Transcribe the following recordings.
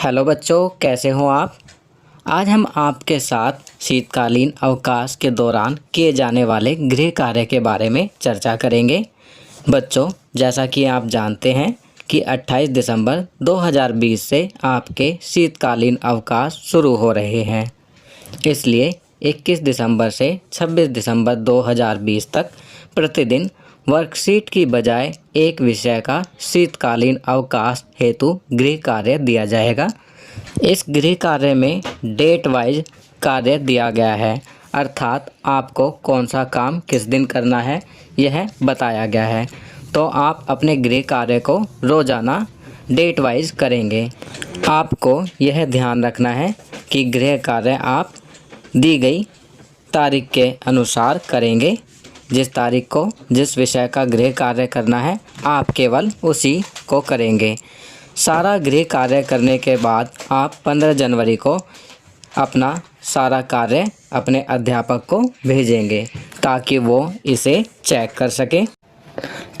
Hello बच्चों, कैसे हो आप। आज हम आपके साथ शीतकालीन अवकाश के दौरान किए जाने वाले गृह कार्य के बारे में चर्चा करेंगे। बच्चों, जैसा कि आप जानते हैं कि 28 दिसंबर 2020 से आपके शीतकालीन अवकाश शुरू हो रहे हैं। इसलिए 21 दिसंबर से 26 दिसंबर 2020 तक प्रतिदिन वर्कशीट की बजाय एक विषय का शीतकालीन अवकाश हेतु गृह कार्य दिया जाएगा। इस गृह कार्य में डेट वाइज कार्य दिया गया है, अर्थात आपको कौन सा काम किस दिन करना है यह बताया गया है। तो आप अपने गृह कार्य को रोज़ाना डेट वाइज करेंगे। आपको यह ध्यान रखना है कि गृह कार्य आप दी गई तारीख के अनुसार करेंगे। जिस तारीख को जिस विषय का गृह कार्य करना है आप केवल उसी को करेंगे। सारा गृह कार्य करने के बाद आप 15 जनवरी को अपना सारा कार्य अपने अध्यापक को भेजेंगे ताकि वो इसे चेक कर सके।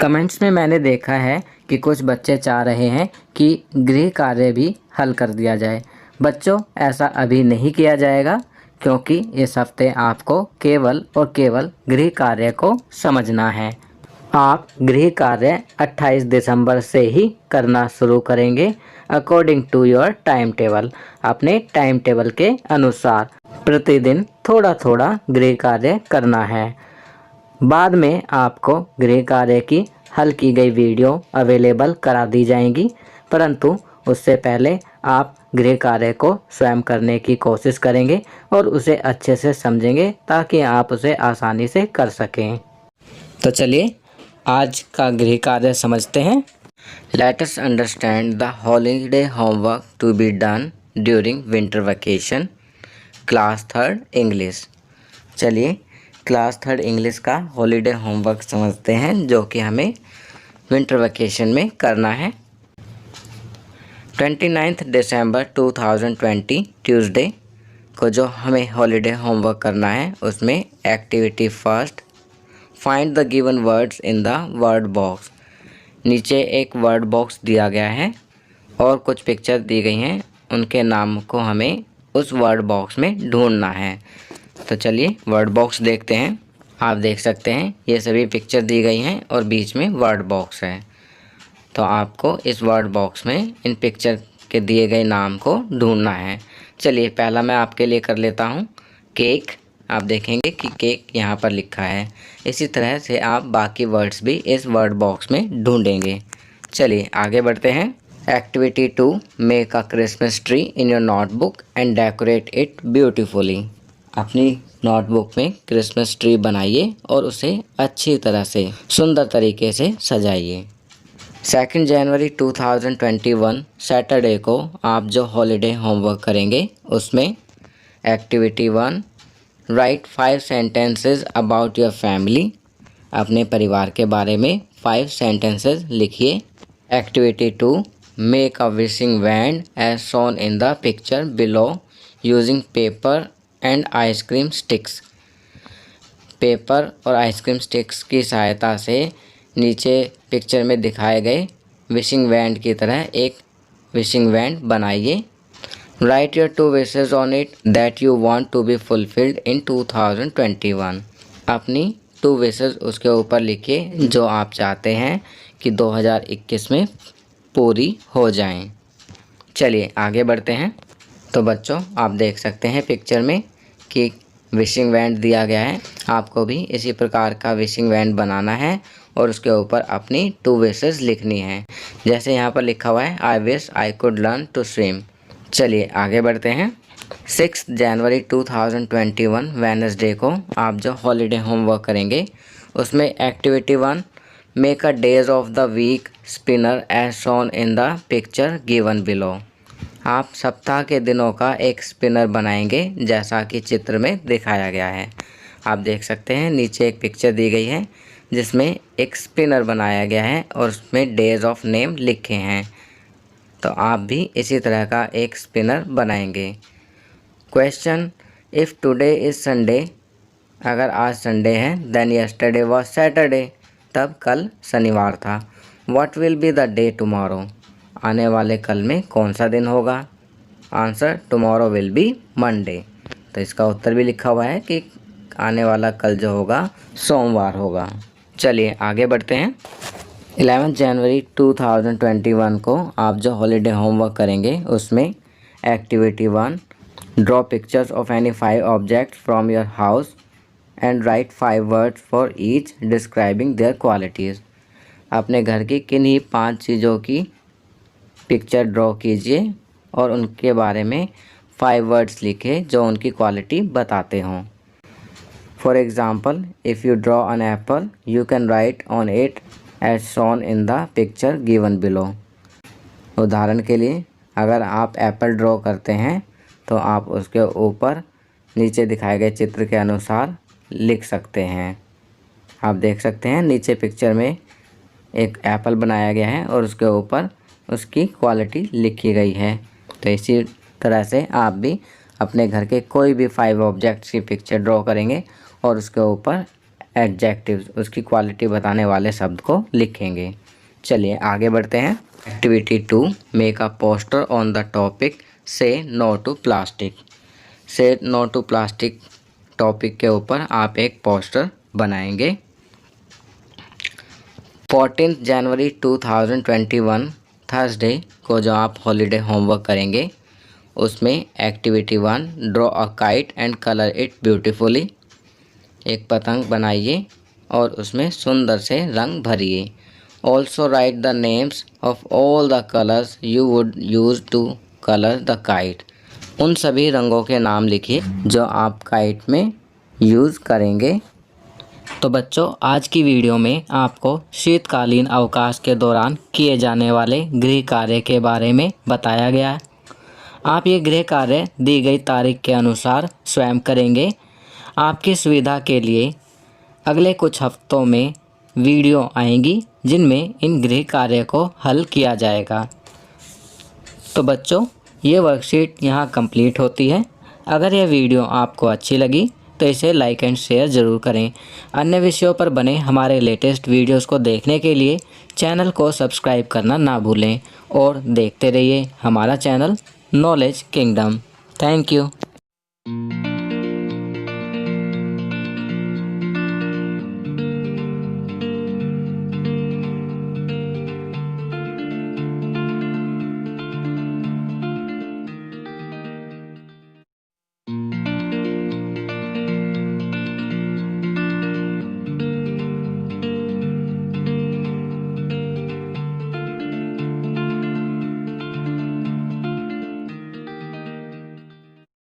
कमेंट्स में मैंने देखा है कि कुछ बच्चे चाह रहे हैं कि गृह कार्य भी हल कर दिया जाए। बच्चों, ऐसा अभी नहीं किया जाएगा क्योंकि इस हफ्ते आपको केवल और केवल गृह कार्य को समझना है। आप गृह कार्य 28 दिसंबर से ही करना शुरू करेंगे according to your time table. अपने टाइम टेबल के अनुसार प्रतिदिन थोड़ा थोड़ा गृह कार्य करना है। बाद में आपको गृह कार्य की हल की गई वीडियो अवेलेबल करा दी जाएंगी, परंतु उससे पहले आप गृह कार्य को स्वयं करने की कोशिश करेंगे और उसे अच्छे से समझेंगे ताकि आप उसे आसानी से कर सकें। तो चलिए आज का गृह कार्य समझते हैं। Let us understand the holiday homework to be done during winter vacation, class 3 English. चलिए क्लास 3 इंग्लिश का हॉलीडे होमवर्क समझते हैं जो कि हमें विंटर वेकेशन में करना है। 29 दिसंबर 2020 ट्यूसडे को जो हमें हॉलीडे होमवर्क करना है उसमें activity first, find the given words in the word box. नीचे एक वर्ड बॉक्स दिया गया है और कुछ पिक्चर दी गई हैं, उनके नाम को हमें उस वर्ड बॉक्स में ढूंढना है। तो चलिए वर्ड बॉक्स देखते हैं। आप देख सकते हैं ये सभी पिक्चर दी गई हैं और बीच में वर्ड बॉक्स है। तो आपको इस वर्ड बॉक्स में इन पिक्चर के दिए गए नाम को ढूंढना है। चलिए पहला मैं आपके लिए कर लेता हूँ केक। आप देखेंगे कि केक यहाँ पर लिखा है। इसी तरह से आप बाकी वर्ड्स भी इस वर्ड बॉक्स में ढूंढेंगे। चलिए आगे बढ़ते हैं। Activity 2, make a Christmas tree in your notebook and decorate it beautifully. अपनी नोटबुक में क्रिसमस ट्री बनाइए और उसे अच्छी तरह से सुंदर तरीके से सजाइए। 2 जनवरी 2021 सैटरडे को आप जो हॉलीडे होमवर्क करेंगे उसमें activity 1, write 5 sentences about your family. अपने परिवार के बारे में 5 सेंटेंसेस लिखिए। Activity 2, make a wishing wand as shown in the picture below using paper and ice cream sticks. Paper और आइसक्रीम स्टिक्स की सहायता से नीचे पिक्चर में दिखाए गए विशिंग वैन की तरह एक विशिंग वैन बनाइए। Write your 2 wishes on it that you want to be fulfilled in 2021। अपनी 2 विशेस उसके ऊपर लिखिए जो आप चाहते हैं कि 2021 में पूरी हो जाएं। चलिए आगे बढ़ते हैं। तो बच्चों आप देख सकते हैं पिक्चर में कि विशिंग वैन दिया गया है। आपको भी इसी प्रकार का विशिंग वैन बनाना है और उसके ऊपर अपनी 2 विशेस लिखनी है। जैसे यहाँ पर लिखा हुआ है I wish I could learn to swim. चलिए आगे बढ़ते हैं। 6 जनवरी 2021 वेडनेसडे को आप जो हॉलीडे होमवर्क करेंगे उसमें activity 1, make a days of the week spinner as shown in the picture given below. आप सप्ताह के दिनों का एक स्पिनर बनाएंगे जैसा कि चित्र में दिखाया गया है। आप देख सकते हैं नीचे एक पिक्चर दी गई है जिसमें एक स्पिनर बनाया गया है और उसमें डेज ऑफ नेम लिखे हैं। तो आप भी इसी तरह का एक स्पिनर बनाएंगे। Question, if today is Sunday, अगर आज संडे है, देन यस्टरडे वाज सैटरडे, तब कल शनिवार था। What will be the day tomorrow, आने वाले कल में कौन सा दिन होगा। Answer tomorrow will be Monday. तो इसका उत्तर भी लिखा हुआ है कि आने वाला कल जो होगा सोमवार होगा। चलिए आगे बढ़ते हैं। 11 जनवरी 2021 को आप जो हॉलीडे होमवर्क करेंगे उसमें activity 1, draw pictures of any 5 objects from your house and write 5 words for each describing their qualities. अपने घर की किन्हीं 5 चीज़ों की पिक्चर ड्रॉ कीजिए और उनके बारे में 5 वर्ड्स लिखे जो उनकी क्वालिटी बताते हों। For example, if you draw an apple you can write on it as shown in the picture given below. उदाहरण के लिए अगर आप एप्पल ड्रॉ करते हैं तो आप उसके ऊपर नीचे दिखाए गए चित्र के अनुसार लिख सकते हैं। आप देख सकते हैं नीचे पिक्चर में एक एप्पल बनाया गया है और उसके ऊपर उसकी क्वालिटी लिखी गई है। तो इसी तरह से आप भी अपने घर के कोई भी 5 ऑब्जेक्ट्स की पिक्चर ड्रॉ करेंगे और उसके ऊपर एडजेक्टिव्स, उसकी क्वालिटी बताने वाले शब्द को लिखेंगे। चलिए आगे बढ़ते हैं। Activity 2, make a poster on the topic से नो टू प्लास्टिक। से नो टू प्लास्टिक टॉपिक के ऊपर आप एक पोस्टर बनाएंगे। 14 जनवरी 2021 थर्सडे को जो आप हॉलीडे होमवर्क करेंगे उसमें activity 1, draw a kite and colour it beautifully. एक पतंग बनाइए और उसमें सुंदर से रंग भरिए। Also write the names of all the colours you would use to colour the kite. उन सभी रंगों के नाम लिखिए जो आप काइट में यूज़ करेंगे। तो बच्चों, आज की वीडियो में आपको शीतकालीन अवकाश के दौरान किए जाने वाले गृह कार्य के बारे में बताया गया है। आप ये गृह कार्य दी गई तारीख के अनुसार स्वयं करेंगे। आपकी सुविधा के लिए अगले कुछ हफ्तों में वीडियो आएंगी जिनमें इन गृह कार्य को हल किया जाएगा। तो बच्चों, ये वर्कशीट यहाँ कंप्लीट होती है। अगर यह वीडियो आपको अच्छी लगी तो इसे लाइक एंड शेयर ज़रूर करें। अन्य विषयों पर बने हमारे लेटेस्ट वीडियोस को देखने के लिए चैनल को सब्सक्राइब करना ना भूलें और देखते रहिए हमारा channel knowledge kingdom. Thank you.